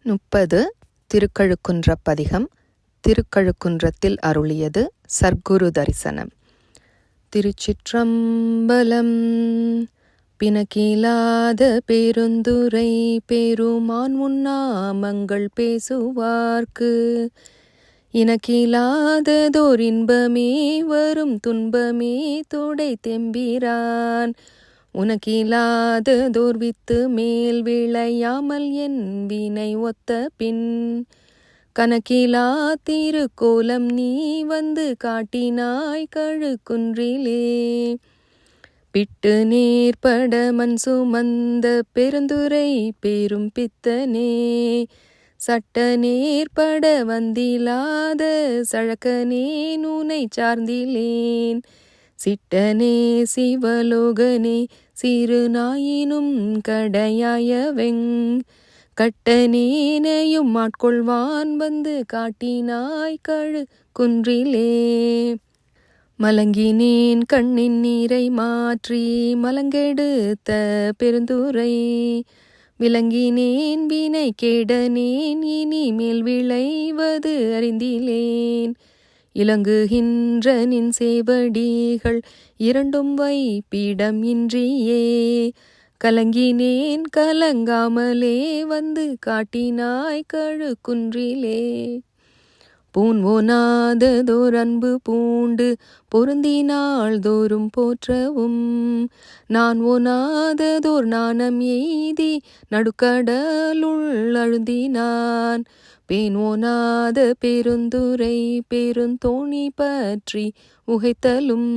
30 திருக்கழுக்குன்றப் பதிகம். திருக்கழுக்குன்றத்தில் அருளியது சர்க்குரு தரிசனம். திருச்சிற்றம்பலம். பிணக்கிலாத பெருந்துரை பெருமான் முன்னாமங்கள் பேசுவார்க்கு இனக்கிலாததோர் இன்பமே வரும் துன்பமே தொடை தெம்பிரான் உனக்கிலாததோர் வித்து மேல் விளையாமல் என் வினை ஒத்த பின் கணக்கிலா திருக்கோலம் நீ வந்து காட்டினாய் கழுக்குன்றிலே பிட்டு நேர்பட மண் சுமந்த பெருந்துரை பெரும் பித்தனே சட்ட நேர்பட வந்திலாத சழக்கனே நூனை சார்ந்திலேன் சிட்டனே சிவலோகனே சிறு நாயினும் கடையாயவெங் கட்டனேனையும் ஆட்கொள்வான் வந்து காட்டினாய் கழு குன்றிலே மலங்கினேன் கண்ணின் நீரை மாற்றி மலங்கெடுத்த பெருந்துரை விளங்கினேன் வினை கேடனேன் இனிமேல் விளைவது அறிந்திலேன் இலங்குகின்ற நின் சேவடிகள் இரண்டும் வைப்பிடம் இன்றியே கலங்கினேன் கலங்காமலே வந்து காட்டினாய் கழு குன்றிலே பூன்வோனாததோர் அன்பு பூண்டு பொருந்தினாள் தோறும் போற்றவும் நான் ஓனாததோர் நாணம் எய்தி நடுக்கடலுள் அழுந்தினான் பேனோனாத பெருந்துரை பெருந்தோணி பற்றி உகைத்தலும்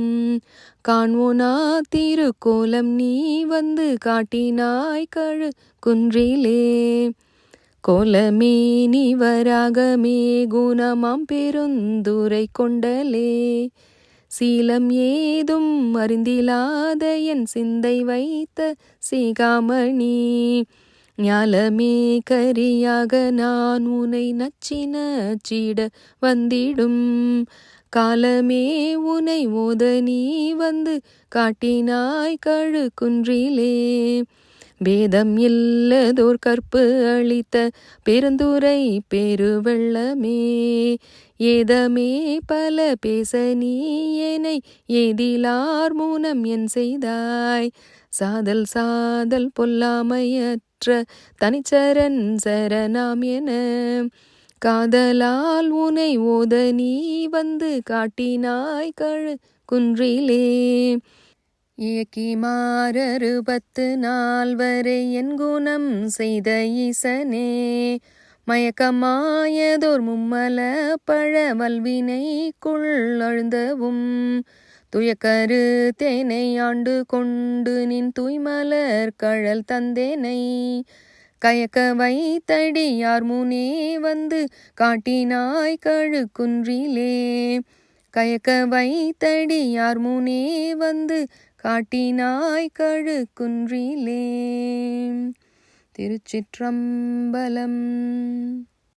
காண்வோனா திருக்கோலம் நீ வந்து காட்டினாய் கழு குன்றிலே கோலமே நிவராகமே குணமாம் பெருந்துரை கொண்டலே சீலம் ஏதும் அறிந்திலாத என் சிந்தை வைத்த சீகாமணி ஞாலமே கரியாக நான் உனை நச்சி நச்சிட வந்திடும் காலமே உனை ஓத நீ வந்து காட்டினாய் கழு குன்றிலே பேதம் இல்லதோர் கற்பு அளித்த பெருந்துரை பெருவெள்ளமே ஏதமே பல பேச நீ என்னை ஏதிலார் மூனம் என் செய்தாய் சாதல் சாதல் பொல்லாமையற்ற தனிச்சரண் சரணாம் என காதலால் உனை ஓத நீ வந்து காட்டினாய் கழு குன்றிலே இயக்கி மாறறுபத்து நாள் வரை என் குணம் செய்த ஈசனே மயக்கமாயதோர் மும்மல பழவல்வினைக்குள் அழுந்தவும் துயக்கரு தேனை ஆண்டு கொண்டு நின் தூய்மலர் கழல் தந்தேனை கயக்க வைத்தடியார் முனே வந்து காட்டினாய் கழு குன்றிலே கயக்க வைத்தடியார் முனே வந்து காட்டினாய் கழு குன்றிலே. திருச்சிற்றம்பலம்.